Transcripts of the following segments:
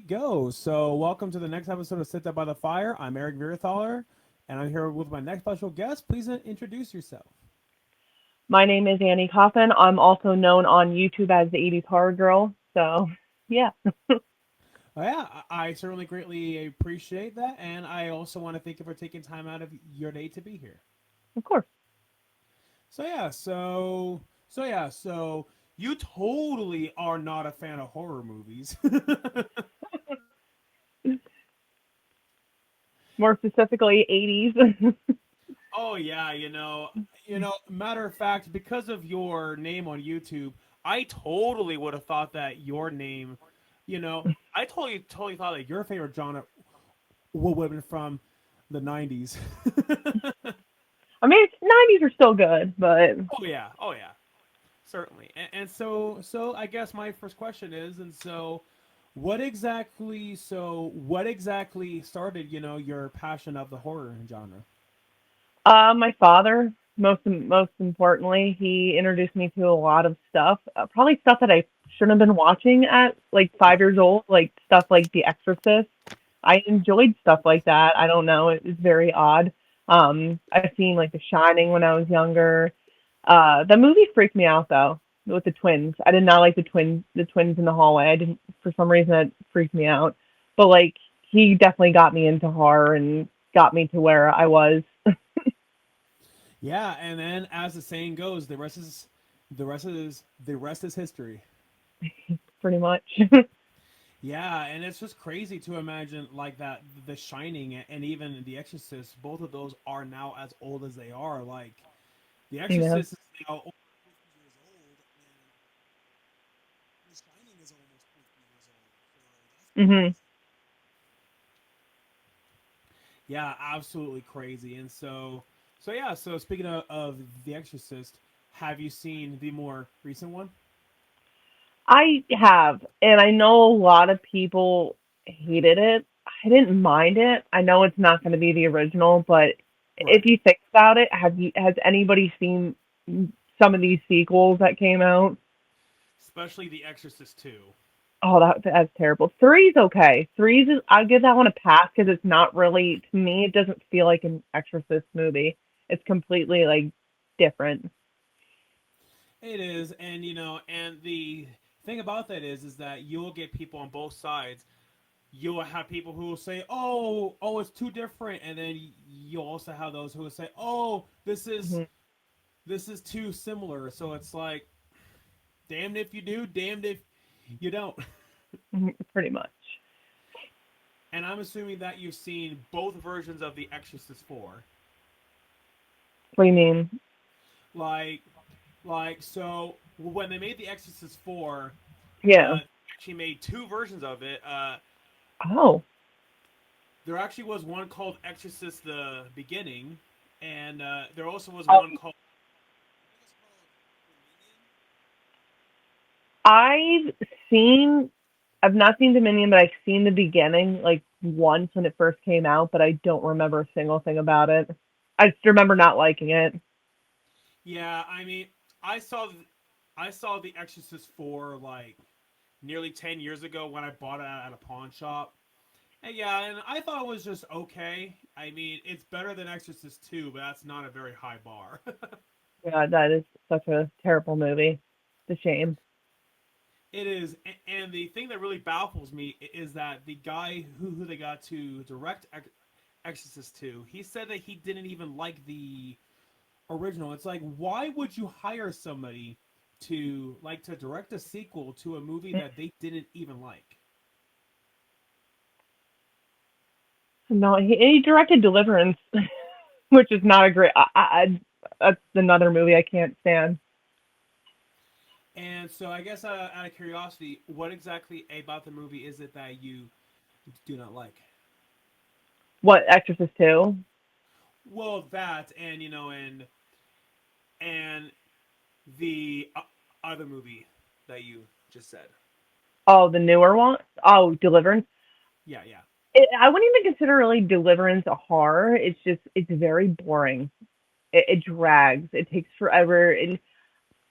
go. So, welcome to the next episode of Sit Down by the Fire. I'm Eric Virathaler, and I'm here with my next special guest. Please introduce yourself. My name is Annie Coffin. I'm also known on YouTube as the 80's Horror Girl. So, yeah, Yeah, I certainly greatly appreciate that, and I also want to thank you for taking time out of your day to be here. of course. So you totally are not a fan of horror movies. More specifically, 80's. Oh yeah, matter of fact, because of your name on YouTube, I totally would have thought that your name, I totally thought that your favorite genre would have been from the 90s. I mean, 90's are still good, but Oh yeah, certainly. And so I guess my first question is, what exactly started, your passion of the horror genre? my father, most importantly, he introduced me to a lot of stuff. Probably stuff that I shouldn't have been watching at like Right. 5 years old, like stuff like The Exorcist. I enjoyed stuff like that. I don't know. It was very odd. I've seen like The Shining when I was younger. The movie freaked me out though with the twins. I did not like the twins in the hallway. I didn't for some reason it freaked me out. But like he definitely got me into horror and got me to where I was Yeah, and then as the saying goes, the rest is history. pretty much. Yeah, and it's just crazy to imagine like that The Shining and even The Exorcist, both of those are now as old as they are. Like The Yeah. Exorcist is now over 50 years old, and The Shining is almost 50 years old. So that's Mhm. crazy. Yeah, absolutely crazy. So speaking of The Exorcist, have you seen the more recent one? I have, and I know a lot of people hated it. I didn't mind it. I know it's not going to be the original, but if Right. you think about it, has anybody seen some of these sequels that came out? Especially The Exorcist 2. Oh, that's terrible. Three's okay. Three's is I'll give that one a pass because it's not really to me. It doesn't feel like an Exorcist movie. It's completely like different. It is, and and the thing about that is that you'll get people on both sides. You'll have people who will say, "Oh, it's too different," and then you'll also have those who will say, "Oh, Hmm. this is too similar." So it's like, damned if you do, damned if you don't. Pretty much. And I'm assuming that you've seen both versions of The Exorcist 4. What do you mean? Like, so when they made The Exorcist 4, Yeah. actually made two versions of it. Oh. There actually was one called Exorcist the Beginning, and there also was Oh, one called, I think it's called Dominion. I've seen I've not seen Dominion, but I've seen the beginning like once when it first came out, but I don't remember a single thing about it. I just remember not liking it. Yeah, I mean, I saw I saw The Exorcist 4 like nearly 10 years ago when I bought it at a pawn shop. And yeah, and I thought it was just okay. I mean, it's better than Exorcist 2, but that's not a very high bar. Yeah, that is such a terrible movie. It's a shame. It is, and the thing that really baffles me is that the guy who they got to direct Exorcist 2, he said that he didn't even like the original. It's like, why would you hire somebody to direct a sequel to a movie that they didn't even like? No, he directed Deliverance, which is not a great. That's another movie I can't stand. And so, I guess out of curiosity, what exactly about the movie is it that you do not like? What Exorcist 2? Well, that and and the other movie that you just said. Oh, the newer one. Oh, Deliverance. Yeah, yeah. I wouldn't even consider really Deliverance a horror. It's very boring. It drags. It takes forever. And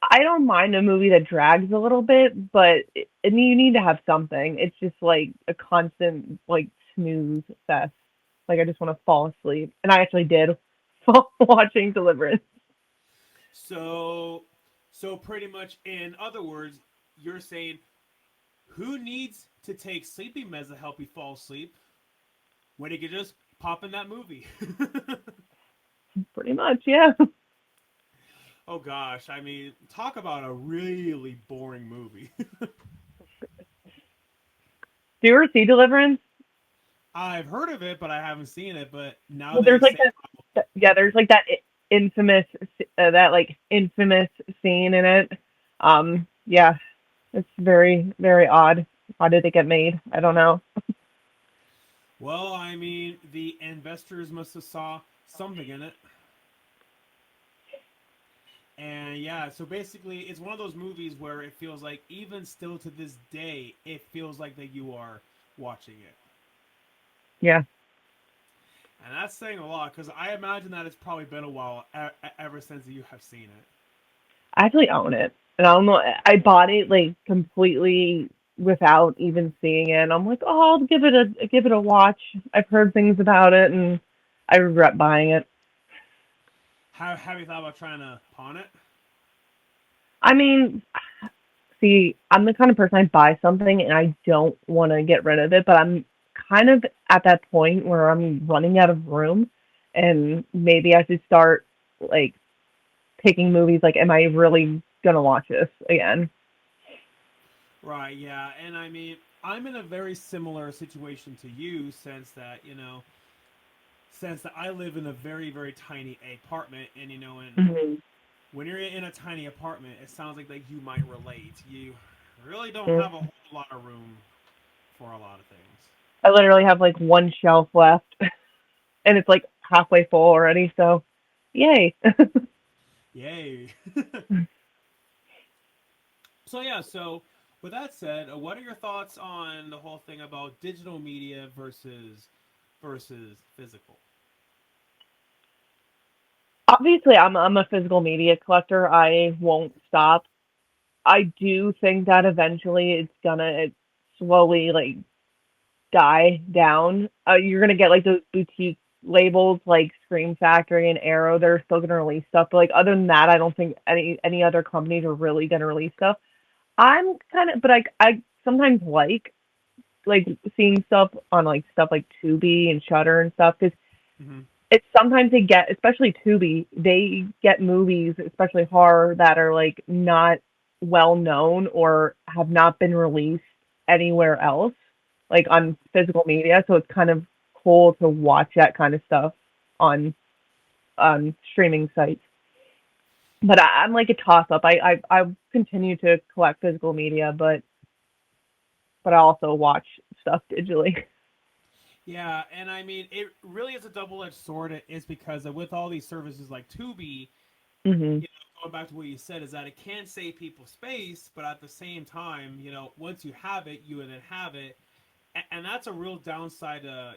I don't mind a movie that drags a little bit, but you need to have something. It's just like a constant like snooze fest. Like I just want to fall asleep, and I actually did while watching Deliverance. So, so pretty much, in other words, you're saying who needs to take sleeping meds to help you fall asleep when he could just pop in that movie? Pretty much, yeah. Oh gosh, I mean, talk about a really boring movie. Do you ever see Deliverance? I've heard of it, but I haven't seen it. But now Well, that you there's like say, yeah, there's like infamous that like infamous scene in it. Yeah, it's very very odd. How did it get made? I don't know. well, I mean, the investors must have saw something in it. And yeah, so basically, it's one of those movies where it feels like, even still to this day, it feels like that you are watching it. Yeah, And that's saying a lot because I imagine that it's probably been a while ever since you have seen it. I actually own it, and I don't know. I bought it like completely without even seeing it. And I'm like, oh, I'll give it a watch. I've heard things about it, and I regret buying it. Have you thought about trying to pawn it? I mean, see, I'm the kind of person I buy something and I don't want to get rid of it, but I'm kind of at that point where I'm running out of room, and maybe I should start like picking movies. Like, am I really gonna watch this again? Right, yeah. And I mean, I'm in a very similar situation to you, since that, since that I live in a very, very tiny apartment, and and Hmm. when you're in a tiny apartment, it sounds like you might relate. You really don't have a whole lot of room for a lot of things. I literally have like one shelf left, and it's like halfway full already. So, yay! Yay. So yeah, so with that said, what are your thoughts on the whole thing about digital media versus physical? Obviously, I'm a physical media collector. I won't stop. I do think that eventually it's gonna slowly like die down. You're gonna get like those boutique labels like Scream Factory and Arrow. They're still gonna release stuff, but like other than that, I don't think any other companies are really gonna release stuff. I'm kind of, but I sometimes like seeing stuff like Tubi and Shutter and stuff because Hmm. it's sometimes they get, especially Tubi, they get movies, especially horror, that are like not well known or have not been released anywhere else, like on physical media. So it's kind of cool to watch that kind of stuff on streaming sites. But I'm like a toss up. I continue to collect physical media, but I also watch stuff digitally. Yeah, and I mean, it really is a double-edged sword. Is because with all these services like Tubi, Hmm. going back to what you said, is that it can save people space, but at the same time, once you have it, you then have it, and that's a real downside to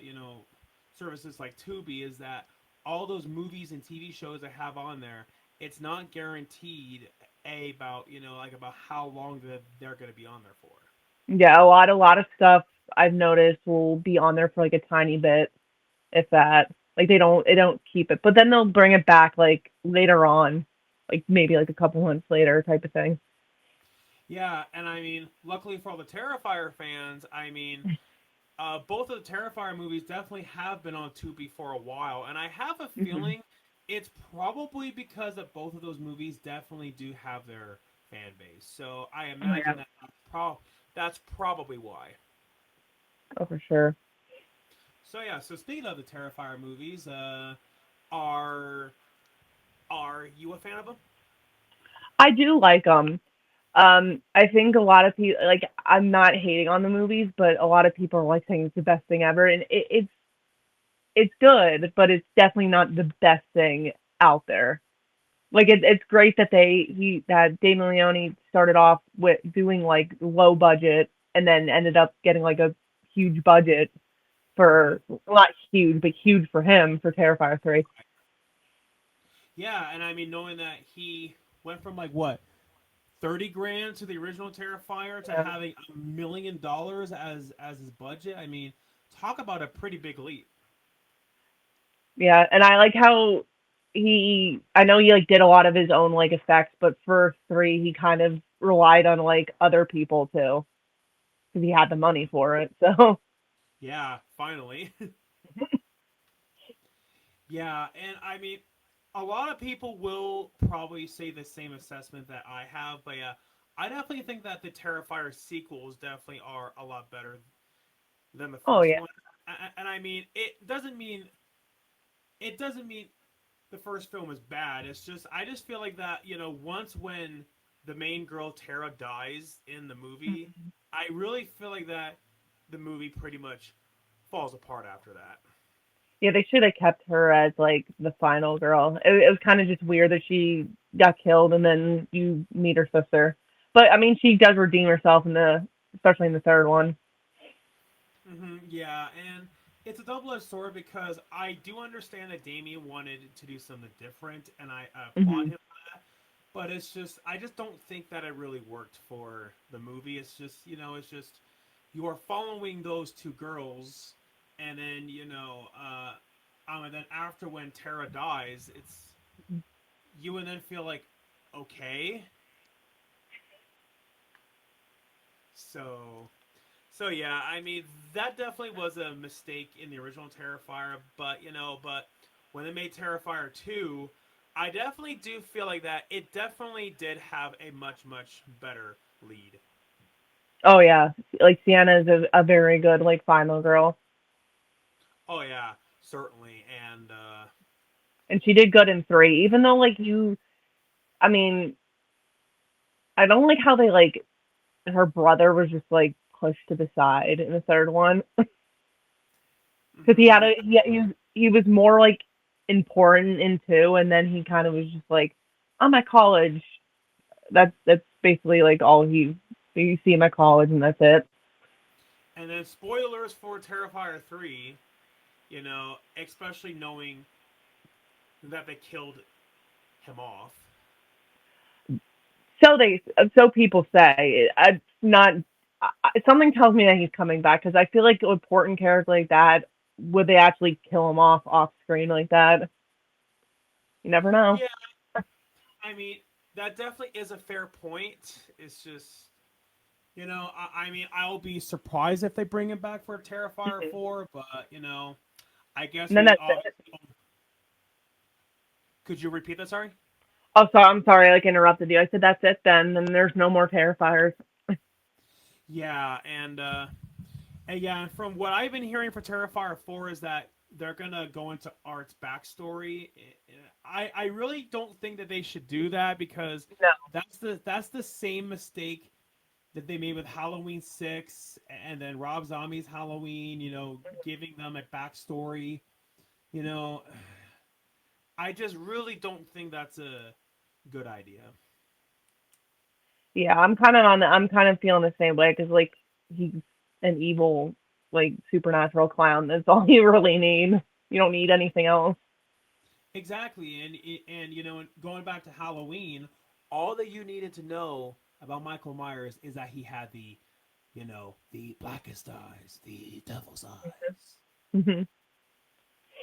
services like Tubi, is that all those movies and TV shows I have on there, it's not guaranteed about like about how long they're going to be on there for. Yeah, a lot of stuff I've noticed will be on there for like a tiny bit, if that. Like they don't keep it, but then they'll bring it back like later on, like maybe like a couple months later type of thing. Yeah, and I mean, luckily for all the Terrifier fans, I mean, both of the Terrifier movies definitely have been on Tubi for a while, and I have a Hmm. feeling it's probably because that both of those movies definitely do have their fan base. So I Oh imagine yeah, that's probably why. oh for sure. So yeah, so speaking of the Terrifier movies, are are you a fan of them? I do like them. I think a lot of people like I'm not hating on the movies, but a lot of people are like saying it's the best thing ever, and it's good, but it's definitely not the best thing out there. Like it's great that that Damon Leone started off with doing like low budget and then ended up getting like a huge budget Mm-hmm. for, well, not huge but huge for him for Terrifier 3. Yeah, and I mean, knowing that he went from like what 30 grand to the original Terrifier to Yeah. having $1 million as his budget. I mean, talk about a pretty big leap. Yeah, and I like how I know he like did a lot of his own like effects, but for three he kind of relied on like other people too because he had the money for it. So Yeah, finally. Yeah, and I mean, a lot of people will probably say the same assessment that I have, but yeah, I definitely think that the Terrifier sequels definitely are a lot better than the oh first yeah. one. And I mean, it doesn't mean the first film is bad. It's just I just feel like that once when the main girl Tara dies in the movie, I really feel like that the movie pretty much falls apart after that. Yeah, they should have kept her as like the final girl. It was kind of just weird that she got killed and then you meet her sister. But I mean, she does redeem herself in the especially in the third one. Yeah, and it's a double-edged sword because I do understand that Damien wanted to do something different, and I applaud Hmm. him for that. But it's just I just don't think that it really worked for the movie. It's just it's just you are following those two girls, and then and then after when Tara dies, it's you and then feel like okay, so So yeah, I mean that definitely was a mistake in the original Terrifier, but but when they made Terrifier 2, I definitely do feel like that it definitely did have a much better lead. Oh yeah, like Sienna is a very good like final girl, Oh yeah, certainly. And and she did good in three. Even though like I mean, I don't like how they like her brother was just like pushed to the side in the third one because he had yeah, he was more like important in two, and then he kind of was just like, I'm at college. That's basically like all he you see him at college, and that's it. and then spoilers for Terrifier 3, especially knowing that they killed him off. So people say. It's not. Something tells me that he's coming back because I feel like important characters like that would they actually kill him off screen like that? You never know. Yeah, I mean that definitely is a fair point. It's just I mean, I'll be surprised if they bring him back for Terrifier Mhm. 4, but I guess And then we that's obviously. it. Could you repeat that? Sorry. Oh, so I'm sorry, I like interrupted you. I said that's it then. Then there's no more Terrifiers. Yeah, and yeah, and from what I've been hearing for Terrifier 4 is that they're gonna go into Art's backstory. I really don't think that they should do that because No. that's the same mistake that they made with Halloween 6 and then Rob Zombie's Halloween. Giving them a backstory. You know, I just really don't think that's a good idea. Yeah, I'm kind of feeling the same way because like he's an evil like supernatural clown. That's all you really need. You don't need anything else. Exactly, and going back to Halloween, all that you needed to know about Michael Myers is that he had the blackest eyes, the devil's eyes. Hmm.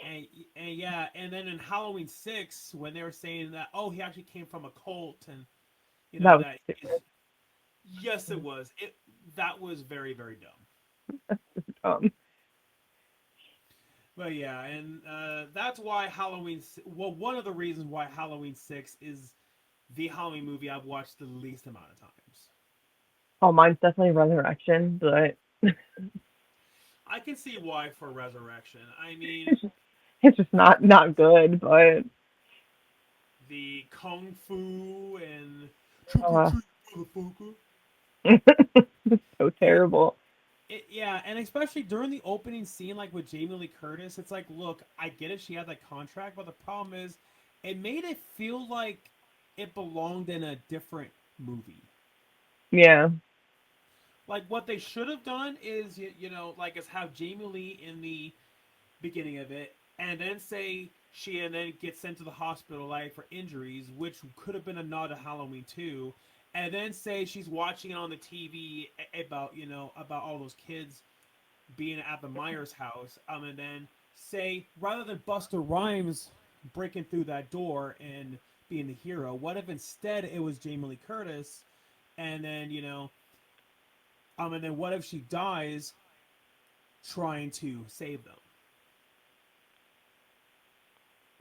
And and yeah, and then in Halloween 6, when they were saying that, oh, he actually came from a cult, and That was that is stupid. yes, it was that was very dumb. Um, But yeah, and that's why well, one of the reasons why Halloween 6 is the Halloween movie I've watched the least amount of times. oh, mine's definitely Resurrection, but I can see why for Resurrection. I mean, it's just not good. But the kung fu and trick or uh, treat, motherfucker. it's so It, terrible. yeah, and especially during the opening scene, like with Jamie Lee Curtis, it's like, look, I get it, she had that contract, but the problem is, it made it feel like it belonged in a different movie. Yeah, Like what they should have done is, like is have Jamie Lee in the beginning of it, and then say she and then gets sent to the hospital like for injuries, which could have been a nod to Halloween 2, and then say she's watching it on the TV about about all those kids being at the Myers house, and then say rather than Buster Rhymes breaking through that door and being the hero, what if instead it was Jamie Lee Curtis, and then and then what if she dies trying to save them?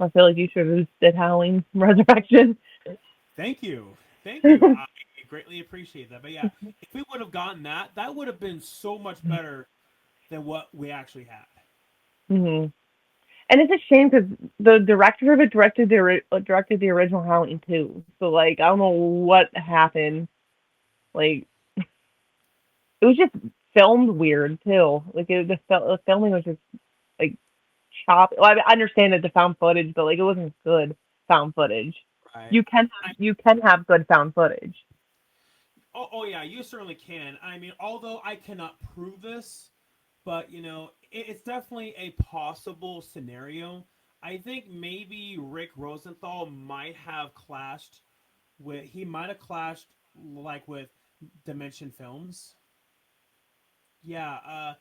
I feel like you should have did Halloween Resurrection. Thank you, thank you. I greatly appreciate that. But yeah, if we would have gotten that, that would have been so much better than what we actually had. hmm And it's a shame because the director of it directed the original Halloween too. So like I don't know what happened. Like it was just filmed weird too. Like the filming was just like choppy. Well, I understand that the found footage, but like it wasn't good found footage. Right. You can have good found footage. Oh yeah, you certainly can. I mean, although I cannot prove this, but it's definitely a possible scenario. I think maybe Rick Rosenthal might have clashed with he might have clashed like with Dimension Films. Yeah,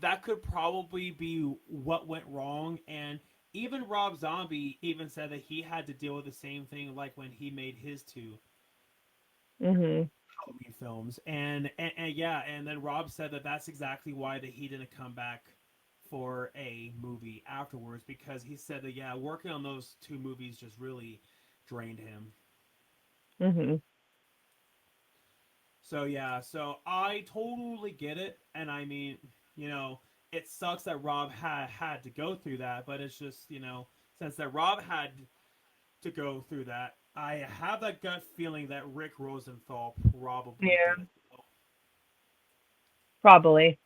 that could probably be what went wrong. And even Rob Zombie even said that he had to deal with the same thing like when he made his two Mhm. Halloween films. And yeah, and then Rob said that that's exactly why that he didn't come back for a movie afterwards, because he said that yeah, working on those two movies just really drained him. Mhm. So yeah, so I totally get it, and I mean, you know, it sucks that Rob had to go through that, but it's just since that Rob had to go through that, I have that gut feeling that Rick Rosenthal probably did Yeah, as well. probably.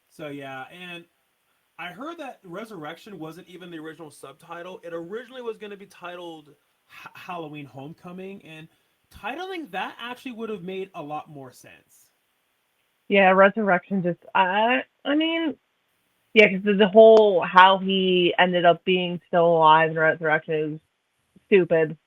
So yeah, and I heard that Resurrection wasn't even the original subtitle. It originally was going to be titled Halloween Homecoming, and titling that actually would have made a lot more sense. Yeah, Resurrection just I mean, yeah, because the whole how he ended up being still alive in Resurrection is stupid.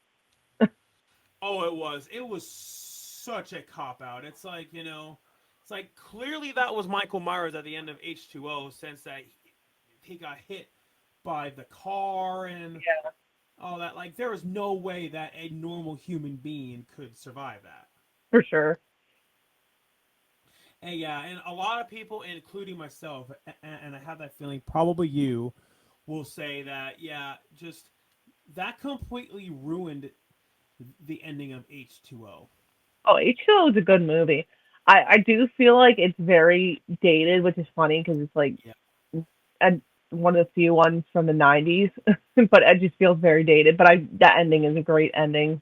Oh, it was. It was such a cop out. It's like, it's like clearly that was Michael Myers at the end of H2O, since that he got hit by the car and Yeah, all that. Like, there was no way that a normal human being could survive that. for sure. And yeah, and a lot of people, including myself, and I have that feeling, probably you, will say that, yeah, just that completely ruined the ending of H2O. Oh, H2O is a good movie. I do feel like it's very dated, which is funny because it's like Yeah. a, one of the few ones from the '90s, but it just feels very dated. But I that ending is a great ending.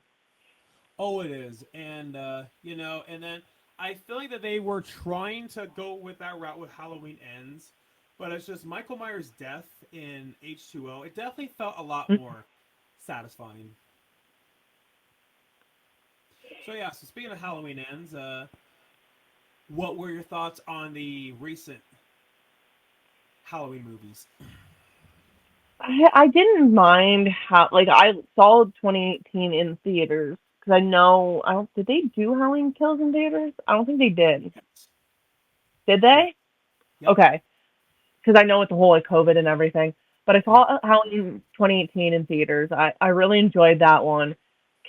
Oh, it is, and and then I feel like that they were trying to go with that route with Halloween Ends, but it's just Michael Myers' death in H2O. It definitely felt a lot more satisfying. So yeah, so speaking of Halloween Ends, what were your thoughts on the recent Halloween movies? I didn't mind how like I saw 2018 in theaters because I don't did they do Halloween Kills in theaters? I don't think they did. Yes. Did Yeah. they? Yep. Okay, because I know with the whole like COVID and everything. But I Yep. saw Halloween 2018 in theaters. I really enjoyed that one.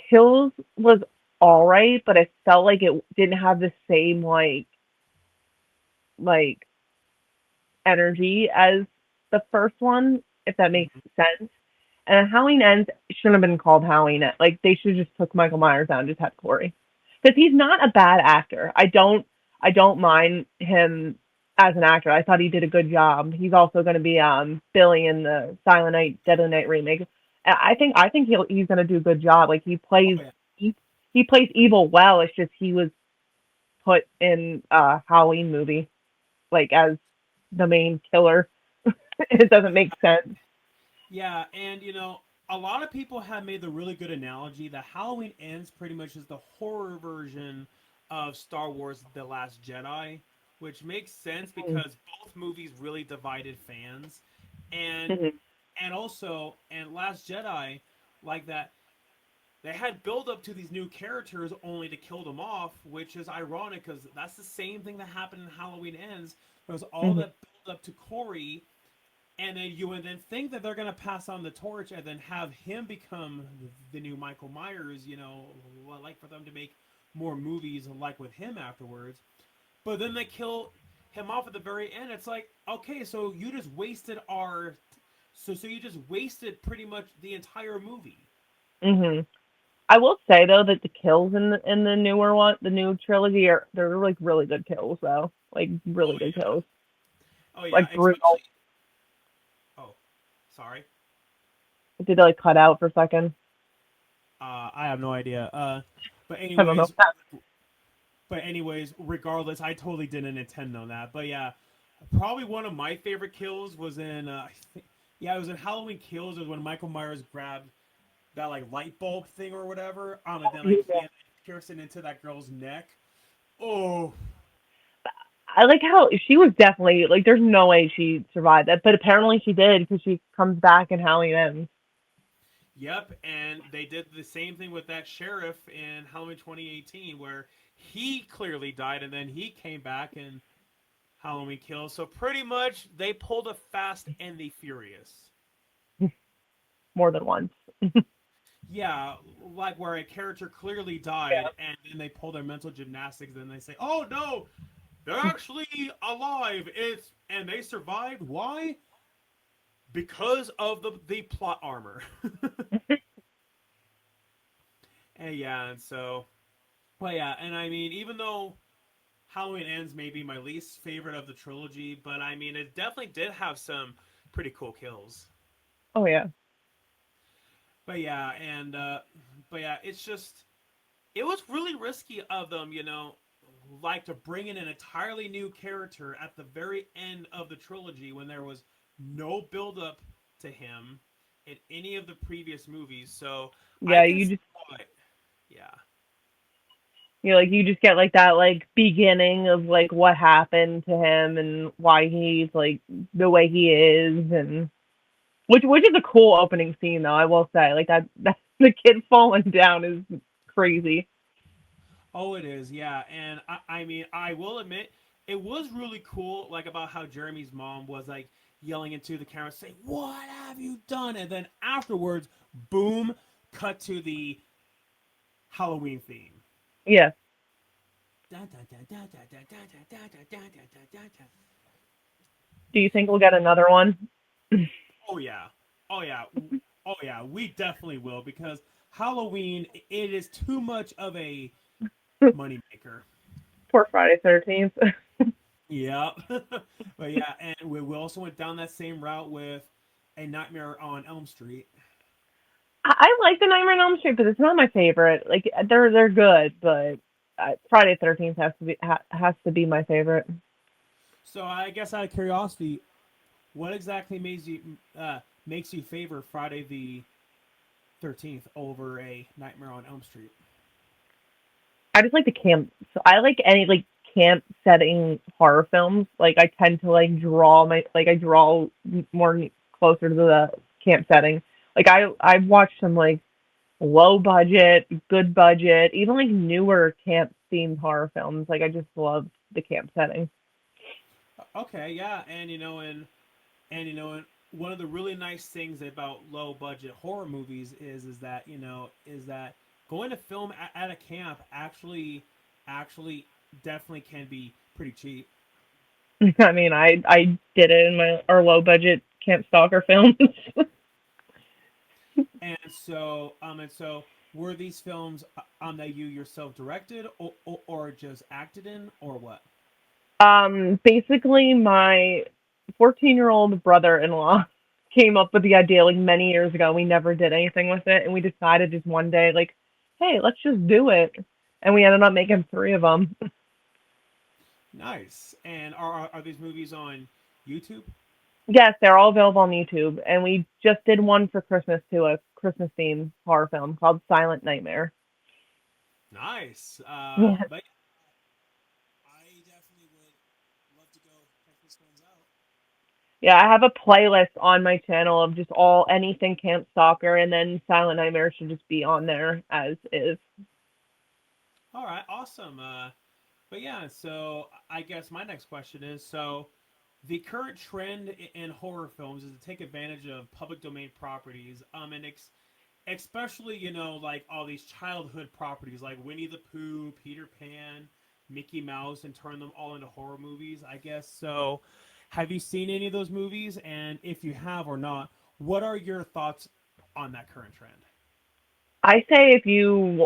Kills was all right, but I felt like it didn't have the same like energy as the first one, if that makes Mm-hmm. sense. And Halloween Ends shouldn't have been called Halloween. Like they should just took Michael Myers out and just had Corey, because he's not a bad actor. I don't mind him as an actor. I thought he did a good job. He's also going to be Billy in the Silent Night Deadly Night remake. And I think he's going to do a good job. Like Oh yeah. he, he plays evil well. It's just he was put in a Halloween movie like as the main killer. It doesn't make sense. Yeah, and a lot of people have made the really good analogy that Halloween Ends pretty much is the horror version of Star Wars The Last Jedi, which makes sense because both movies really divided fans. And Mhm. and also and Last Jedi like that they had build up to these new characters only to kill them off, which is ironic because that's the same thing that happened in Halloween Ends. There was all Mhm. that build up to Corey, and then you would then think that they're gonna pass on the torch and then have him become the new Michael Myers. Like for them to make more movies like with him afterwards. But then they kill him off at the very end. It's like, okay, so you just wasted our, so you just wasted pretty much the entire movie. Mhm. I will say though that the kills in the newer one, the new trilogy, are they're like really good kills though, like Oh really good yeah, kills, oh yeah, like brutal. especially. Oh, sorry. Did they like cut out for a second? I have no idea. But I don't know. anyways, regardless, I totally didn't intend on that. But yeah, probably one of my favorite kills was in. Yeah, it was in Halloween Kills. It was when Michael Myers grabbed that like light bulb thing or whatever. And then like Yeah. he pierced it into that girl's neck. Oh, I like how she was definitely like. There's no way she survived that, but apparently she did because she comes back in Halloween Ends. yep. And they did the same thing with that sheriff in Halloween 2018, where he clearly died, and then he came back in Halloween Kills. So pretty much they pulled a Fast and the Furious. More than once. Yeah, like where a character clearly died, and then they pull their mental gymnastics, and they say, "Oh no, they're actually alive. It's and they survived. Why? Because of the plot armor." And yeah, and so, well, yeah, and I mean, even though Halloween Ends may be my least favorite of the trilogy, but I mean, it definitely did have some pretty cool kills. Oh yeah. But yeah, and but yeah, it's just it was really risky of them, like to bring in an entirely new character at the very end of the trilogy when there was no build up to him in any of the previous movies. So I Yeah, can you see just why. Yeah. you just get like that like beginning of like what happened to him and why he's like the way he is, and which is a cool opening scene though, I will say. Like that the kid falling down is crazy. Oh, it is. Yeah, and I mean, I will admit, it was really cool, like about how Jeremy's mom was like yelling into the camera, saying, "What have you done?" And then afterwards, boom, cut to the Halloween theme. Yeah. Do you think we'll get another one? Oh yeah, oh yeah, oh yeah. We definitely will because Halloween it is too much of a moneymaker. Poor Friday 13th. Yeah, but yeah, and we also went down that same route with A Nightmare on Elm Street. I like the Nightmare on Elm Street, but it's not my favorite. Like they're good, but Friday 13th has to be my favorite. So I guess out of curiosity, what exactly makes you favor Friday the 13th over A Nightmare on Elm Street? I just like the camp. So I like any like camp setting horror films. Like I tend to like draw my like I draw more closer to the camp setting. Like I've watched some like low budget, good budget, even like newer camp themed horror films. Like I just love the camp setting. Okay, yeah, and one of the really nice things about low budget horror movies is that going to film at a camp actually definitely can be pretty cheap. I mean, I did it in my our low budget camp stalker films. And so were these films that you yourself directed or just acted in or what? Basically, my 14-year-old brother-in-law came up with the idea like many years ago. We never did anything with it, and we decided just one day, like, hey, let's just do it. And we ended up making three of them. Nice. And are these movies on YouTube? Yes, they're all available on YouTube, and we just did one for Christmas too, a Christmas themed horror film called Silent Nightmare. Nice. Yeah. But I definitely would love to go check these films out. Yeah, I have a playlist on my channel of just all anything Camp Stalker, and then Silent Nightmare should just be on there as is. All right, awesome. But yeah, so I guess my next question is so the current trend in horror films is to take advantage of public domain properties, and especially like all these childhood properties like Winnie the Pooh, Peter Pan, Mickey Mouse, and turn them all into horror movies. I guess so. Have you seen any of those movies? And if you have or not, what are your thoughts on that current trend? I say if you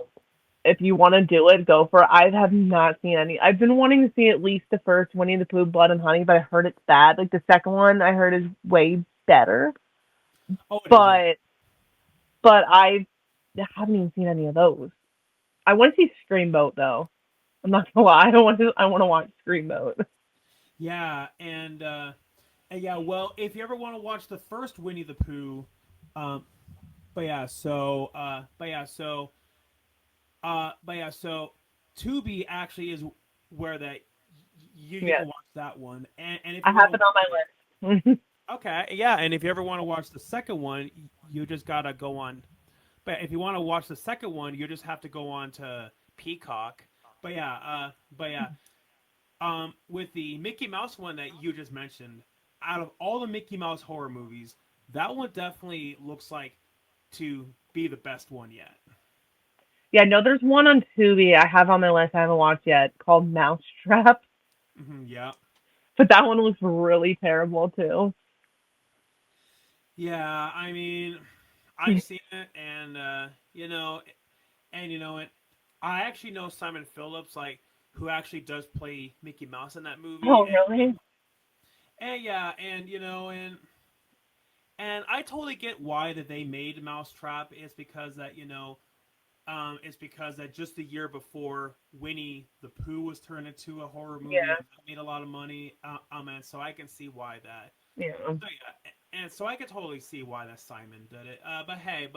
want to do it, go for it. I have not seen any. I've been wanting to see at least the first Winnie the Pooh, Blood and Honey, but I heard it's bad. Like the second one, I heard is way better. Oh, it is. Yeah. But I haven't even seen any of those. I want to see Screamboat though. I'm not gonna lie. I want to. I want to watch Screamboat. Yeah, and yeah. Well, if you ever want to watch the first Winnie the Pooh, um, but yeah, so Tubi actually is where that you Yes, can watch that one, and if I you want have to it on watch it, my list. okay, yeah, and if you ever want to watch the second one, you just gotta go on. But if you want to watch the second one, you just have to go on to Peacock. But yeah, with the Mickey Mouse one that you just mentioned, out of all the Mickey Mouse horror movies, that one definitely looks like to be the best one yet. Yeah, no, there's one on Tubi I have on my list I haven't watched yet called Mousetrap, Yeah. but that one was really terrible too. Yeah, I mean, I've seen it, and I actually know Simon Phillips, like who actually does play Mickey Mouse in that movie, Oh, really? and yeah, and I totally get why that they made Mousetrap. It's because that it's because that just the year before Winnie the Pooh was turned into a horror movie Yeah, and made a lot of money. And so I can see why that. yeah. So yeah, and so I could totally see why that Simon did it. But hey,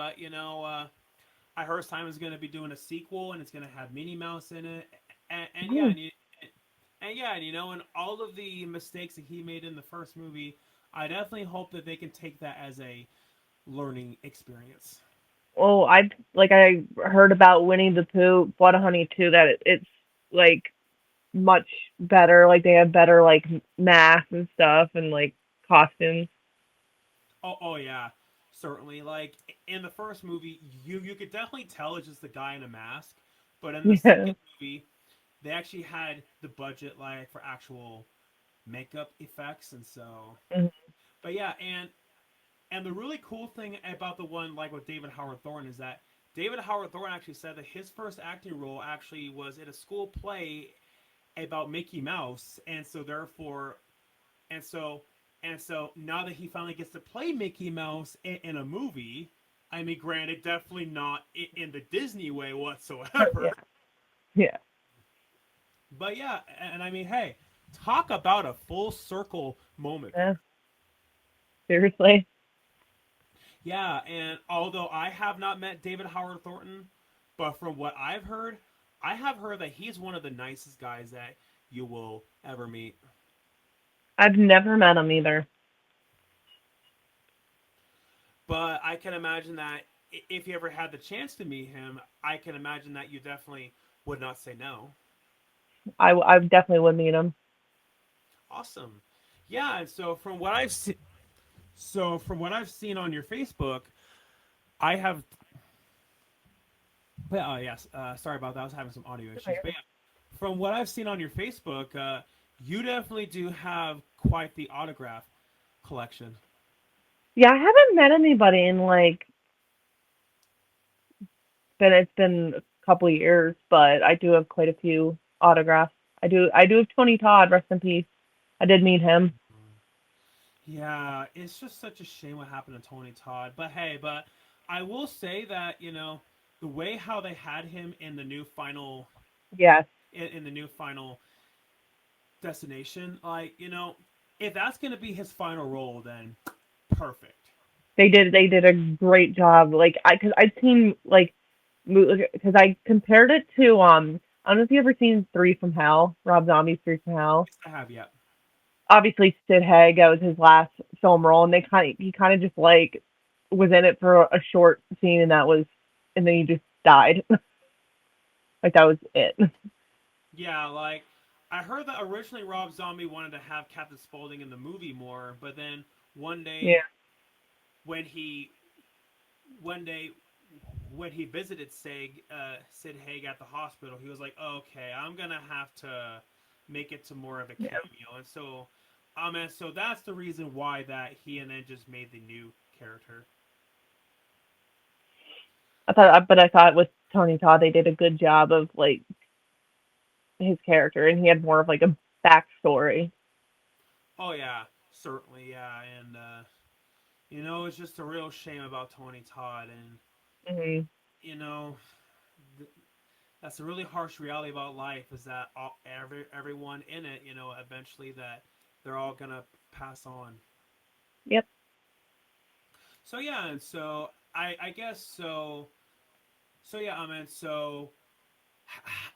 I heard Simon's gonna be doing a sequel and it's gonna have Minnie Mouse in it, and yeah, Hmm. and all of the mistakes that he made in the first movie, I definitely hope that they can take that as a learning experience. Well, I heard about Winnie the Pooh, Blood and Honey too. That it's like much better. Like they have better like masks and stuff and like costumes. Oh yeah, certainly. Like in the first movie, you could definitely tell it's just the guy in a mask, but in the Yeah. second movie, they actually had the budget like for actual makeup effects, and so. Mhm. But yeah, and the really cool thing about the one like with David Howard Thorne is that David Howard Thorne actually said that his first acting role actually was in a school play about Mickey Mouse, and so therefore, and so and so now that he finally gets to play Mickey Mouse in a movie, I mean, granted, definitely not in the Disney way Yeah. whatsoever, Yeah. but yeah, and I mean, hey, talk about a full circle moment Yeah. there. Seriously. Yeah, and although I have not met David Howard Thornton, but from what I've heard, I have heard that he's one of the nicest guys that you will ever meet. I've never met him either. But I can imagine that if you ever had the chance to meet him, I can imagine that you definitely would not say no. I definitely would meet him. Awesome. Yeah, and so from what I've seen on your Facebook, I have. Yes, sorry about that. I was having some audio issues. But yeah, from what I've seen on your Facebook, you definitely do have quite the autograph collection. Yeah, I haven't met anybody in like it's been a couple of years, but I do have quite a few autographs. I do have Tony Todd, rest in peace. I did meet him. Yeah, it's just such a shame what happened to Tony Todd. But hey, I will say that the way how they had him in the new final Yes, in the new final destination, like if that's gonna be his final role, then perfect. they did a great job. Like because I've seen like because I compared it to I don't know if you ever seen Three from Hell, Rob Zombie's Three from Hell. Yes, I have, yeah. obviously Sid Haig, that was his last film role, and he kind of just like was in it for a short scene, and and then he just died. Like that was it. Yeah, like I heard that originally Rob Zombie wanted to have Captain Spaulding in the movie more, but then one Yeah, day when he one day when he visited Sid Haig at the hospital, he was like, "Okay, I'm gonna have to make it to more of a yeah. cameo," and and so that's the reason why that he and then just made the new character. But I thought with Tony Todd, they did a good job of like his character, and he had more of like a backstory. Oh yeah, certainly, yeah, and it's just a real shame about Tony Todd, and Hmm. you know, th- that's a really harsh reality about life is that everyone in it, eventually that they're all gonna pass on. Yep. So yeah, and so I guess so yeah, I mean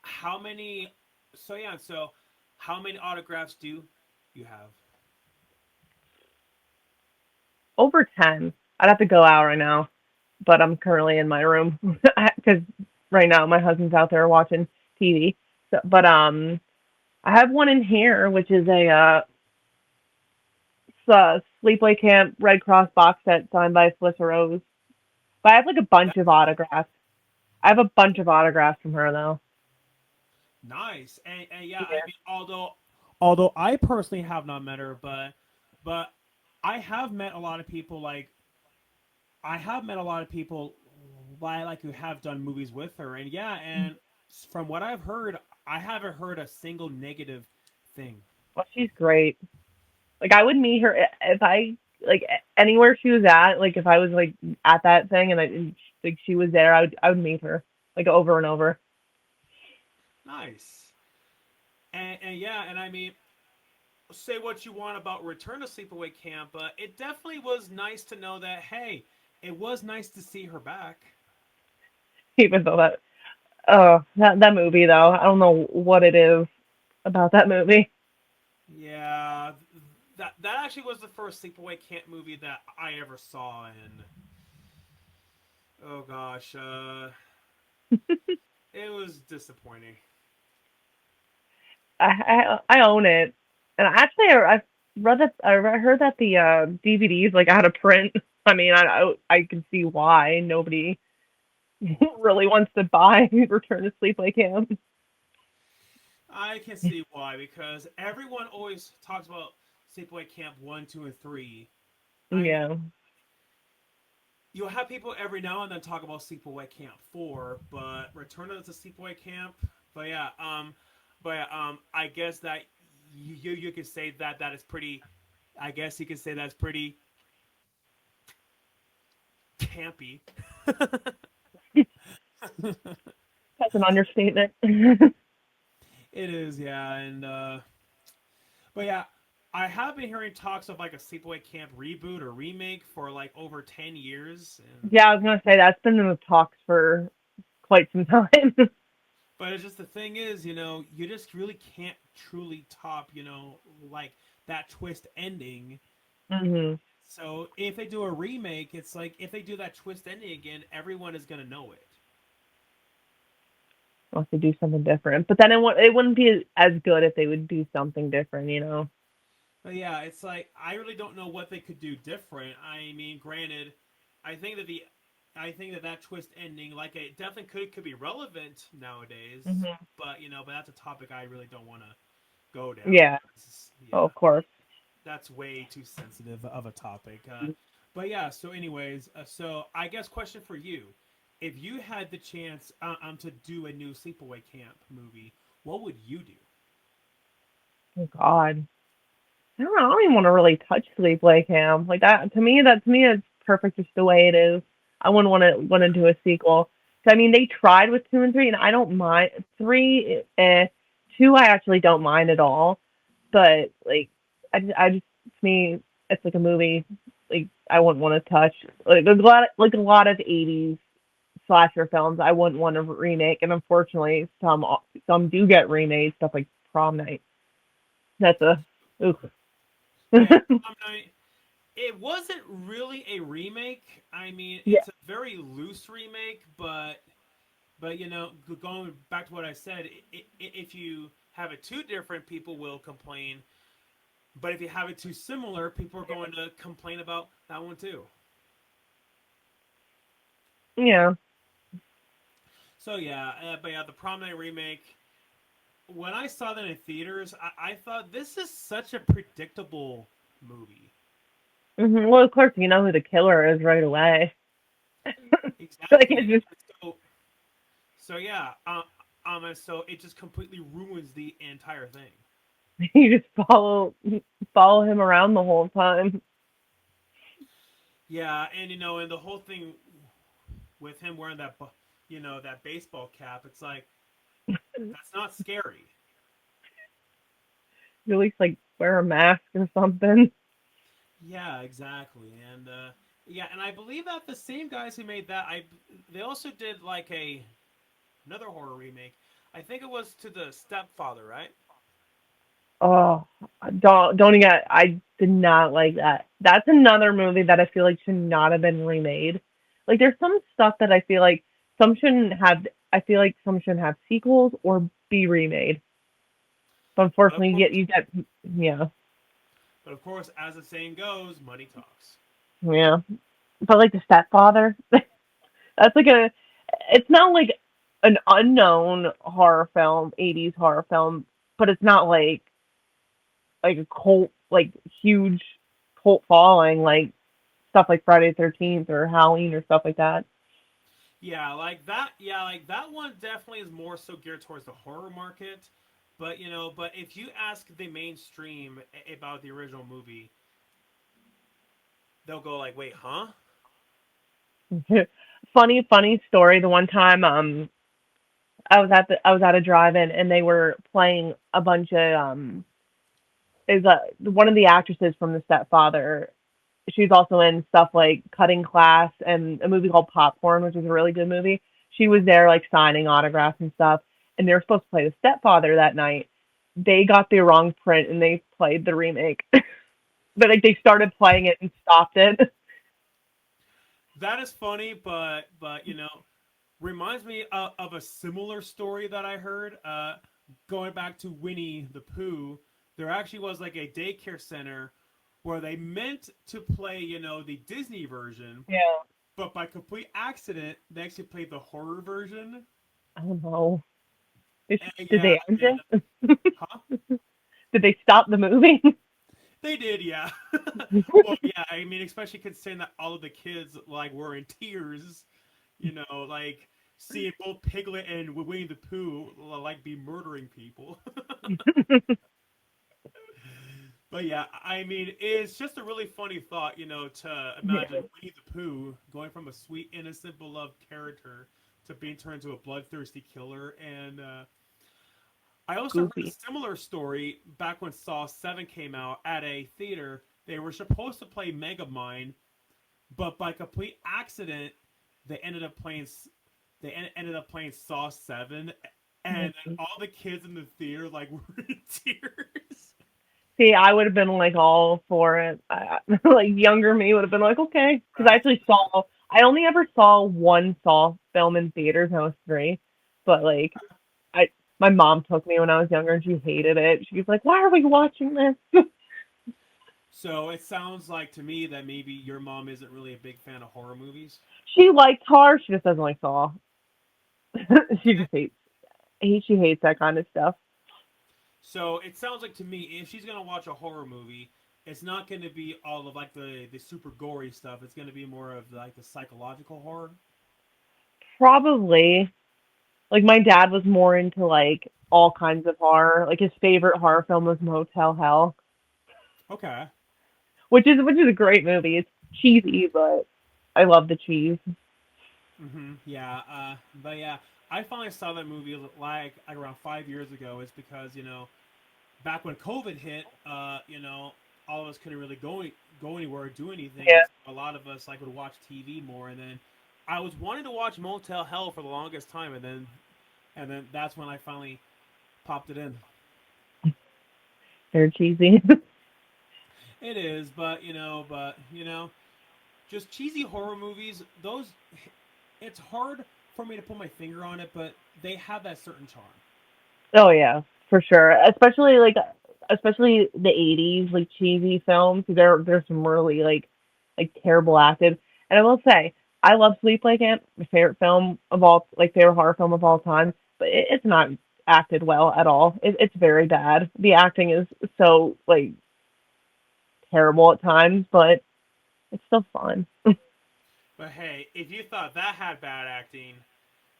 how many so yeah, so how many autographs do you have? Over 10. I'd have to go out right now, but I'm currently in my room because right now my husband's out there watching TV. So, but I have one in here, which is a Sleepaway Camp Red Cross box set signed by Felissa Rose. But I have like a bunch of That's autographs. I have a bunch of autographs from her though. nice. And yeah, I Yeah. mean although I personally have not met her, but I have met a lot of people like I have met a lot of people like who have done movies with her, and yeah, and from what I've heard, I haven't heard a single negative thing. Well, she's great. Like I would meet her if I like anywhere she was at. Like if I was like at that thing and like she was there, I would meet her like over and over. Nice. And yeah, and I mean, say what you want about Return to Sleepaway Camp, but it definitely was nice to know that hey, it was nice to see her back. Even though that movie though, I don't know what it is about that movie. Yeah, that actually was the first Sleepaway Camp movie that I ever saw, and oh gosh, it was disappointing. I own it, and actually I read that I heard that the DVDs like out of print. I mean I can see why nobody really wants to buy Return to Sleepaway Camp. I can see why because everyone always talks about Sleepaway Camp 1, 2, and 3. I mean, Yeah. you'll have people every now and then talk about Sleepaway Camp 4, but Return to Sleepaway Camp. But yeah, I guess that you could say that that is pretty. I guess you could say that's pretty campy. That's an understatement. It is, yeah, and but yeah, I have been hearing talks of like a Sleepaway Camp reboot or remake for like over 10 years, and Yeah, I was gonna say that's been in the talks for quite some time. but it's just the thing is, you just really can't truly top, like that twist ending. Hmm. So if they do a remake, it's like if they do that twist ending again, everyone is gonna know it. Unless they do something different, but then it wouldn't be as good if they would do something different, you know. But yeah, it's like I really don't know what they could do different. I mean, granted, I think that the I think that that twist ending, like it definitely could be relevant nowadays, Hmm. but that's a topic I really don't want to go down. Yeah. Oh, Yeah, of course. that's way too sensitive of a topic. But yeah, so anyways, so I guess question for you: if you had the chance to do a new Sleepaway Camp movie, what would you do? Oh God. I don't even want to really touch Sleepaway Camp like that. To me, it's perfect just the way it is. I wouldn't want to do a sequel. So, I mean, they tried with two and three, and I don't mind three. Two, I actually don't mind at all. But like, I just to me, it's like a movie. Like I wouldn't want to touch. Like a lot of '80s slasher films, I wouldn't want to remake. And unfortunately, some do get remade. Stuff like Prom Night. That's a oof. Yeah, Prom Night. It wasn't really a remake. I mean, Yeah. it's a very loose remake, but going back to what I said, if you have it too different, people will complain. But if you have it too similar, people are going to complain about that one too. Yeah. So yeah, but yeah, the Prom Night remake. When I saw that in theaters, I thought this is such a predictable movie. Well, of course, you know who the killer is right away. Like Exactly. it's just So yeah, and so it just completely ruins the entire thing. you just follow him around the whole time. Yeah, and and the whole thing with him wearing that baseball cap, it's like that's not scary. You at least like wear a mask or something. Yeah, exactly. And yeah, and I believe that the same guys who made that, I they also did like another horror remake. I think it was to the Stepfather, right? Oh, don't even. I did not like that. That's another movie that I feel like should not have been remade. Like there's some stuff that I feel like some shouldn't have. I feel like some shouldn't have sequels or be remade. But But of unfortunately, course, you get yeah, as the saying goes, money talks. yeah. But like the stepfather, that's like a. It's not like an unknown horror film, 80's horror film, but it's not like a cult, like huge cult following, like stuff like Friday the 13th or Halloween or stuff like that. Yeah, like that. Yeah, like that one definitely is more so geared towards the horror market. But but if you ask the mainstream about the original movie, they'll go like, "Wait, huh?" Funny story. The one time, I was at a drive-in and they were playing a bunch of is one of the actresses from The Stepfather. She's also in stuff like Cutting Class and a movie called Popcorn, which is a really good movie. She was there like signing autographs and stuff, and they were supposed to play The Stepfather that night. They got the wrong print and they played the remake. But like they started playing it and stopped it. That is funny, but reminds me of a similar story that I heard. Going back to Winnie the Pooh, there actually was like a daycare center where they meant to play the Disney version, Yeah. but by complete accident they actually played the horror version. I don't know. Did And did yeah, they end and it? huh? Did they stop the movie? They did, yeah. Well, yeah. I mean, especially considering that all of the kids like were in tears, like seeing both Piglet and Winnie the Pooh like be murdering people. But yeah, I mean, it's just a really funny thought, to Yeah. imagine Winnie the Pooh going from a sweet, innocent, beloved character to being turned into a bloodthirsty killer. And I also heard a Goofy. similar story back when Saw 7 came out at a theater. They were supposed to play Megamind, but by complete accident, they ended up playing. Ended up playing Saw 7, and then all the kids in the theater like were in tears. See, I would have been like all for it. Like younger me would have been like, okay, because I Right. actually saw. I only ever saw one Saw film in theaters, and I was three. But like, I my mom took me when I was younger, and she hated it. She was like, "Why are we watching this?" So it sounds like to me that maybe your mom isn't really a big fan of horror movies. She likes horror. She just doesn't like Saw. She Okay. just she hates that kind of stuff. So it sounds like to me, if she's gonna watch a horror movie, it's not gonna be all of like the super gory stuff. It's gonna be more of like the psychological horror. Probably. Like my dad was more into like all kinds of horror. Like his favorite horror film was Motel Hell, Okay. which is a great movie. It's cheesy, but I love the cheese. Yeah. But yeah, I finally saw that movie like around 5 years ago. It's because back when COVID hit, all of us couldn't really go anywhere or do anything, and Yeah. so a lot of us like would watch TV more. And then I was wanting to watch Motel Hell for the longest time, and then that's when I finally popped it in. They're cheesy. It is, but just cheesy horror movies. Those, it's hard for me to put my finger on it, but they have that certain charm. Oh yeah, for sure. Especially the '80s, like cheesy films. There's some really like terrible acted. And I will say, I love Sleep Like Ant, my favorite film of all, like favorite horror film of all time. But it's not acted well at all. It's very bad. The acting is so like terrible at times, but it's still fun. But hey, if you thought that had bad acting,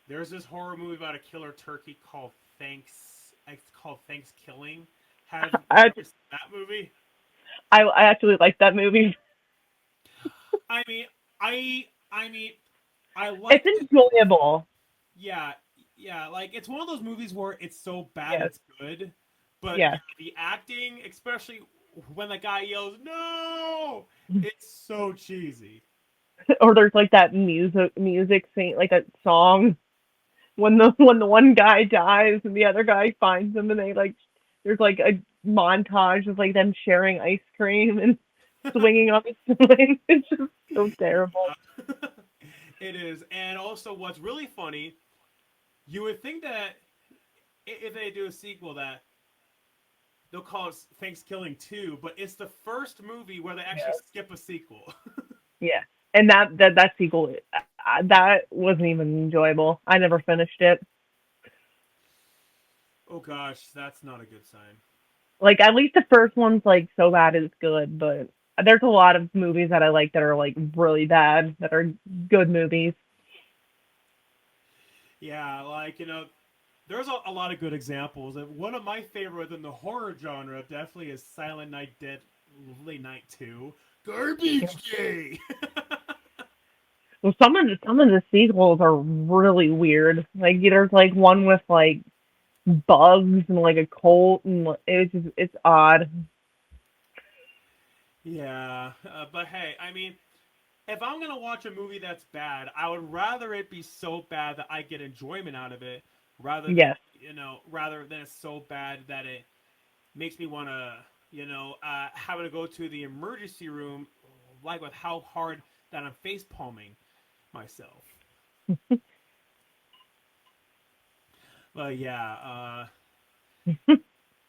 there's this horror movie about a killer turkey called Thanks. It's called Thanksgiving. Have you I ever seen that movie? I actually like that movie. I mean, I mean, I It's liked it. enjoyable. Yeah, yeah. Like it's one of those movies where it's so bad Yes, it's good. But yeah, yes. the acting, especially when the guy yells "No," it's so cheesy. Or there's like that music thing, like a song when the one guy dies and the other guy finds him, and they like there's like a montage of like them sharing ice cream and swinging on the swing. It's just so terrible. Yeah. It is. And also, what's really funny, you would think that if they do a sequel, that they'll call it Thanksgiving 2, but it's the first movie where they actually Yeah, skip a sequel. yeah. And that sequel, that wasn't even enjoyable. I never finished it. Oh gosh, that's not a good sign. Like at least the first one's like so bad it's good, but there's a lot of movies that I like that are like really bad that are good movies. Yeah, like, there's a lot of good examples. And one of my favorite within the horror genre definitely is Silent Night Deadly Night 2. Garbage Day! Well, some of the sequels are really weird. Like there's like one with like bugs and like a cult, and it's odd. Yeah, but hey, I mean, if I'm gonna watch a movie that's bad, I would rather it be so bad that I get enjoyment out of it, rather than Yes. rather than it's so bad that it makes me want to having to go to the emergency room, like with how hard that I'm face palming myself. But yeah,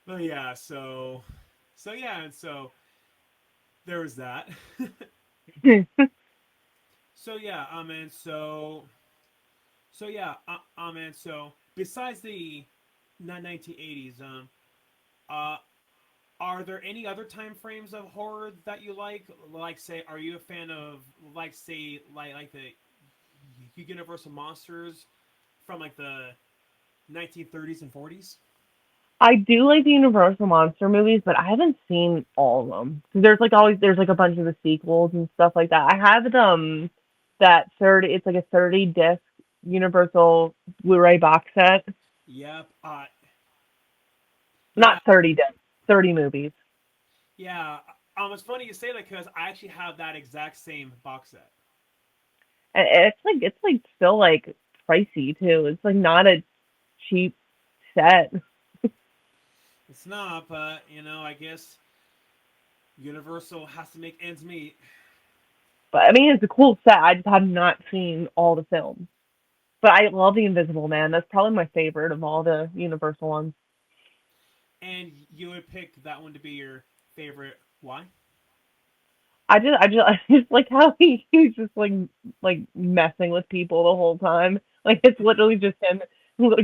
but yeah, so yeah, and so there was that. So yeah, and so yeah, and so besides the 1980s, uh, are there any other time frames of horror that you like? Like, say, are you a fan of like, say, like the Universal monsters from like the 1930s and 40s? I do like the Universal monster movies, but I haven't seen all of them. 'Cause there's like a bunch of the sequels and stuff like that. I have that 30, it's like a 30 disc Universal Blu-ray box set. Yep. Yeah. Not 30 discs, 30 movies. Yeah. It's funny you say that because I actually have that exact same box set. And it's like still like pricey too. It's like not a cheap set. It's not, but I guess Universal has to make ends meet. But I mean, it's a cool set. I just have not seen all the films. But I love The Invisible Man. That's probably my favorite of all the Universal ones. And you would pick that one to be your favorite. Why? I just like how he's just like messing with people the whole time. Like it's literally just him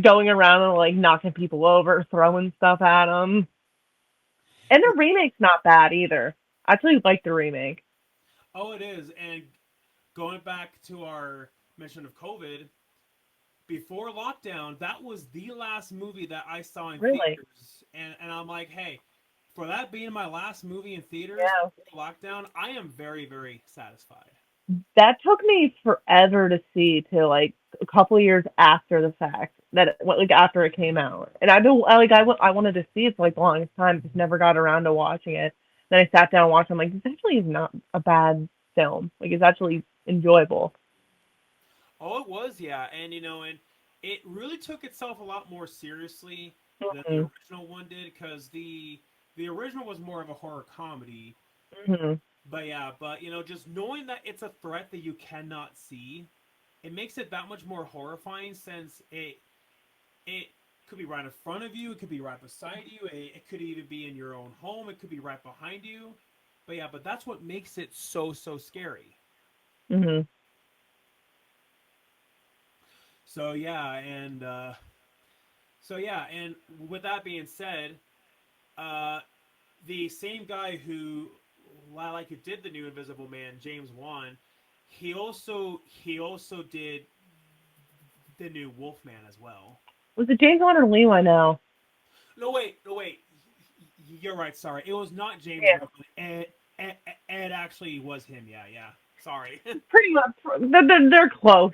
going around and like knocking people over, throwing stuff at them. And the remake's not bad either. I actually like the remake. Oh, it is. And going back to our mention of COVID, before lockdown, that was the last movie that I saw in Really? theaters. And I'm like, hey, for that being my last movie in theaters Yeah. before lockdown, I am very, very satisfied. That took me forever to see, to like a couple of years after the fact, like after it came out. And I wanted to see it for like the longest time, just never got around to watching it. Then I sat down and watched it. I'm like, this actually is not a bad film. Like it's actually enjoyable. Oh, it was, yeah. And it really took itself a lot more seriously than the Mhm. original one did because the original was more of a horror comedy. Hmm. But yeah, but just knowing that it's a threat that you cannot see, it makes it that much more horrifying since it could be right in front of you, it could be right beside you, it could even be in your own home, it could be right behind you. But yeah, but that's what makes it so scary. Hmm. So yeah, and with that being said, uh, the same guy who like who did the new Invisible Man, James Wan, he also did the new Wolfman as well. Was it James Wan or Levi now? No wait, you're right. Sorry, it was not James Yeah, Wan. Ed actually was him. Yeah. Sorry. pretty much. They're close.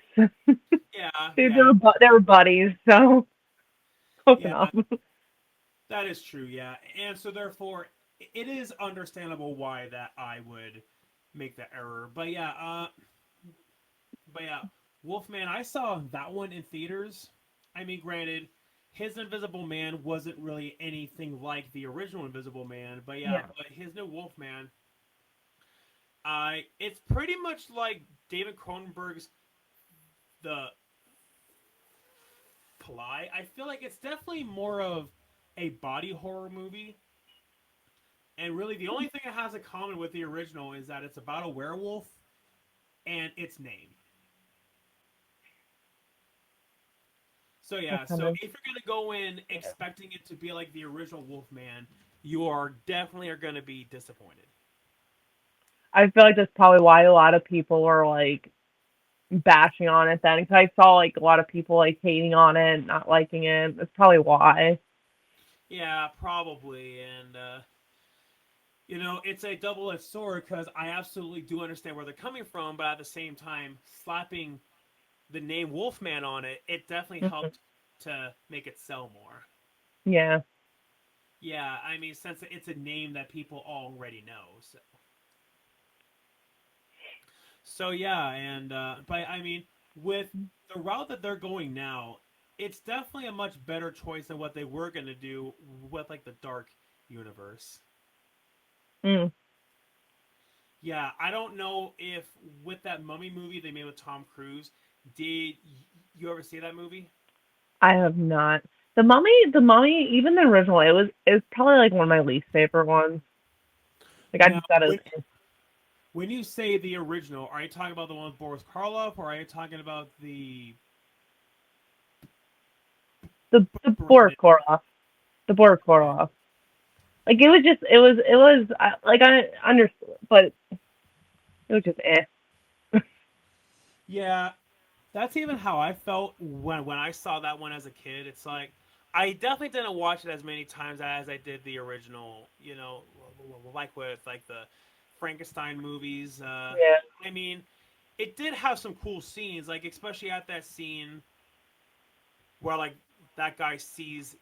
Yeah, They, yeah, they were buddies, so close yeah. enough. That is true. Yeah, and so therefore, it is understandable why that I would make that error. But yeah, Wolfman. I saw that one in theaters. I mean, granted, his Invisible Man wasn't really anything like the original Invisible Man. But yeah, Yeah. but his new Wolfman, it's pretty much like David Cronenberg's The Fly. I feel like it's definitely more of a body horror movie. And really, the only thing it has in common with the original is that it's about a werewolf and its name. So That's yeah, kind so of. if you're gonna go in expecting it to be like the original Wolfman, you are definitely are gonna be disappointed. I feel like that's probably why a lot of people were like bashing on it then, because I saw like a lot of people like hating on it, not liking it. That's probably why. Yeah, probably, and it's a double-edged sword because I absolutely do understand where they're coming from, but at the same time, slapping the name Wolfman on it, it definitely Mhm. helped to make it sell more. Yeah. Yeah, I mean, since it's a name that people already know, so yeah, and but I mean, with the route that they're going now, it's definitely a much better choice than what they were gonna do with like the Dark universe. Mm. Yeah, I don't know if with that Mummy movie they made with Tom Cruise, did you ever see that movie? I have not. The Mummy, even the original, it was probably like one of my least favorite ones. Like I Now, just thought it when was when you say the original, are you talking about the one with Boris Karloff, or are you talking about the the Brandon? Borkoroff, the Borkoroff. Like it was like I understood, but it was just eh. Yeah, that's even how I felt when I saw that one as a kid. It's like I definitely didn't watch it as many times as I did the original. Like with like the Frankenstein movies. Yeah. I mean, it did have some cool scenes, like especially at that scene where like that guy sees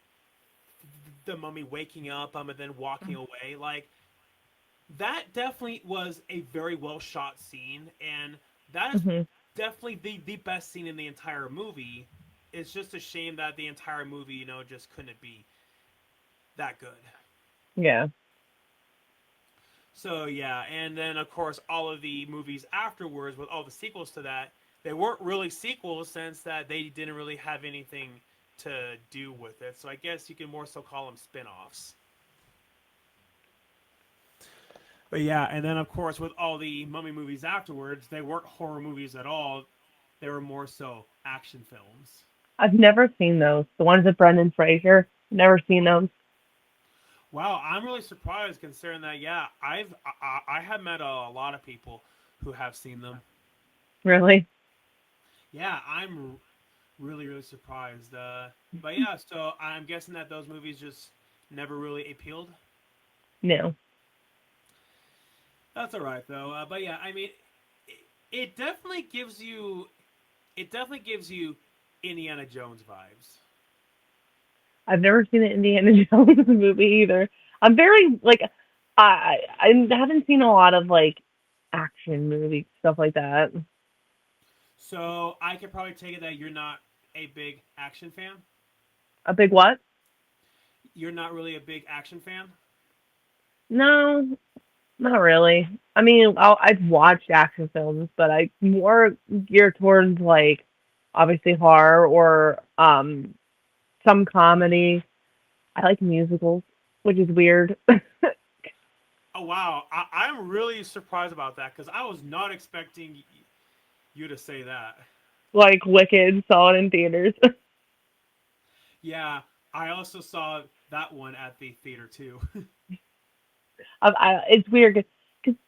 the mummy waking up and then walking away. Like that definitely was a very well shot scene, and that is Hmm. definitely the best scene in the entire movie. It's just a shame that the entire movie, just couldn't be that good. Yeah. So yeah, and then of course all of the movies afterwards with all the sequels to that, they weren't really sequels since that they didn't really have anything to do with it. So I guess you can more so call them spin-offs. But yeah, and then of course with all the mummy movies afterwards, they weren't horror movies at all. They were more so action films. I've never seen those. The ones with Brendan Fraser. Never seen those. Wow, I'm really surprised considering that. Yeah, I have met a lot of people who have seen them. Really? Yeah, I'm really surprised. But yeah, so I'm guessing that those movies just never really appealed. No. That's all right though. But yeah, I mean, it definitely gives you it definitely gives you Indiana Jones vibes. I've never seen an Indiana Jones movie either. I'm very like I haven't seen a lot of like action movies, stuff like that. So I could probably take it that you're not a big action fan. A big what? You're not really a big action fan. No. Not really. I mean, I've watched action films, but I more geared towards like obviously horror or some comedy. I like musicals, which is weird. Oh wow, I'm really surprised about that because I was not expecting you to say that. Like Wicked, saw it in theaters. Yeah, I also saw that one at the theater too. It's weird because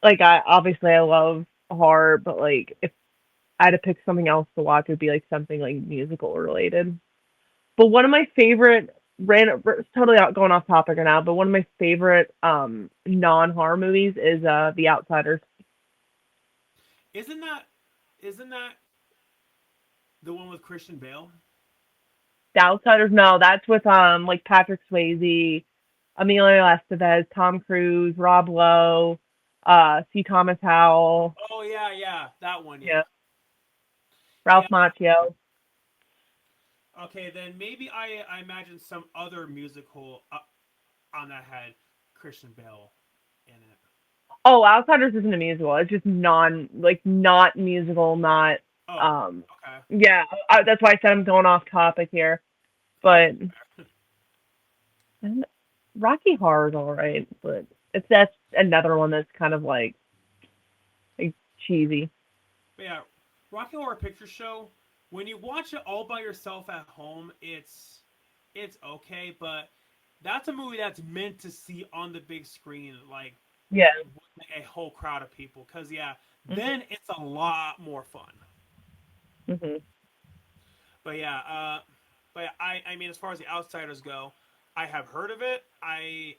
like I obviously I love horror, but like if I had to pick something else to watch, it would be like something like musical related. But one of my favorite random, totally out going off topic right now, but one of my favorite non horror movies is The Outsiders. isn't that isn't that the one with Christian Bale? The Outsiders, no, that's with like Patrick Swayze, Emilio Estevez, Tom Cruise, Rob Lowe, C. Thomas Howell, Oh yeah, yeah, that one. Yeah, yeah, yeah. Ralph Macchio. Okay, then maybe I imagine some other musical on that had Christian Bale in it. Oh, Outsiders isn't a musical. It's just not musical, not Oh, um okay, yeah, that's why I said I'm going off topic here. okay. But and Rocky Horror is all right, but that's another one that's kind of like cheesy. But yeah, Rocky Horror Picture Show. When you watch it all by yourself at home, it's okay, but that's a movie that's meant to see on the big screen, like Yeah. with a whole crowd of people. Cause yeah, Mhm. then it's a lot more fun. Mhm. But yeah, but I mean, as far as the Outsiders go, I have heard of it. I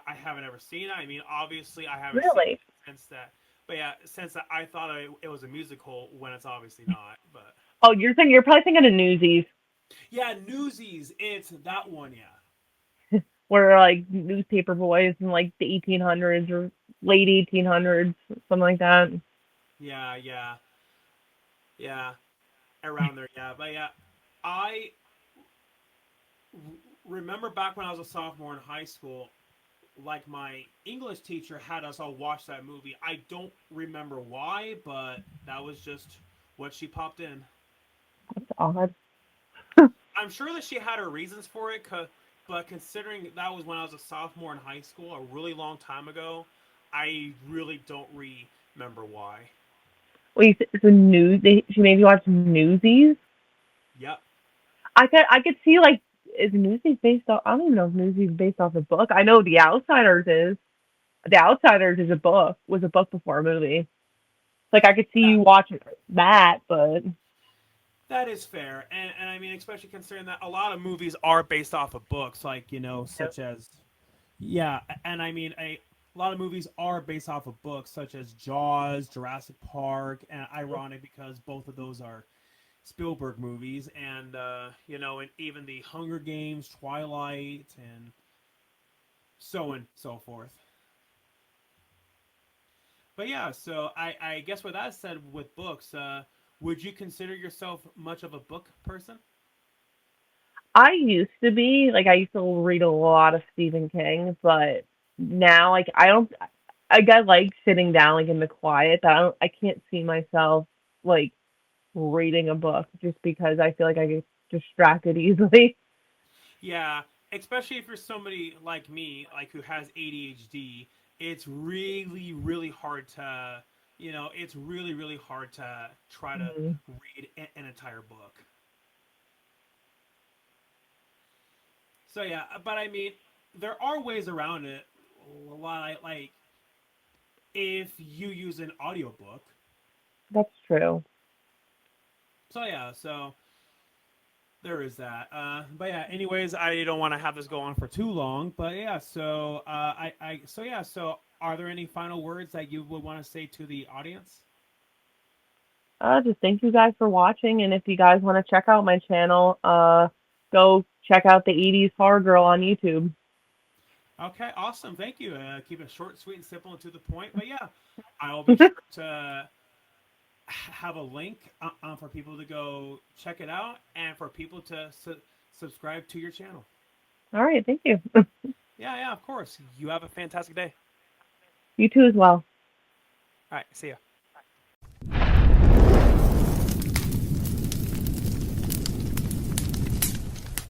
haven't ever seen it. I mean, obviously, I haven't seen Really? it since that. But yeah, since that, I thought it was a musical when it's obviously not. But Oh, you're probably thinking of Newsies, yeah, Newsies, it's that one. Yeah, where like newspaper boys in like the 1800s or late 1800s, something like that. yeah, yeah, yeah, around there. Yeah, but yeah, I remember back when I was a sophomore in high school. Like my English teacher had us all watch that movie. I don't remember why, but that was just what she popped in. That's odd. I'm sure that she had her reasons for it, but considering that was when I was a sophomore in high school, a really long time ago, I really don't remember why. Wait, so she made you watch Newsies? Yep. I could see like is Newsies based off? I don't even know if Newsies is based off a book. I know The Outsiders is. The Outsiders is a book. Was a book before a movie. Like I could see Yeah, you watching that, but that is fair, and I mean, especially considering that a lot of movies are based off of books, like yeah. such as yeah, and I mean, a lot of movies are based off of books, such as Jaws, Jurassic Park, and ironic because both of those are Spielberg movies, and and even the Hunger Games, Twilight, and so on and so forth. But yeah, so I guess with that said, with books, would you consider yourself much of a book person? I used to be like I used to read a lot of Stephen King, but now like I don't. I like sitting down like in the quiet, but I can't see myself like reading a book just because I feel like I get distracted easily. Yeah, especially if you're somebody like me, like who has ADHD, it's really, really hard to, it's really, really hard to try to Mhm. read an entire book. So yeah, but I mean, there are ways around it. Like if you use an audiobook. That's true. So yeah, so there is that. But yeah, anyways, I don't want to have this go on for too long. But yeah, so so yeah, so are there any final words that you would want to say to the audience? Just thank you guys for watching, and if you guys want to check out my channel, go check out the 80's Horror Girl on YouTube. Okay, awesome. Thank you. Keep it short, sweet, and simple, and to the point. But yeah, I'll be sure to have a link for people to go check it out and for people to subscribe to your channel. All right, thank you. Yeah, yeah, of course. You have a fantastic day. You too as well. All right, see ya.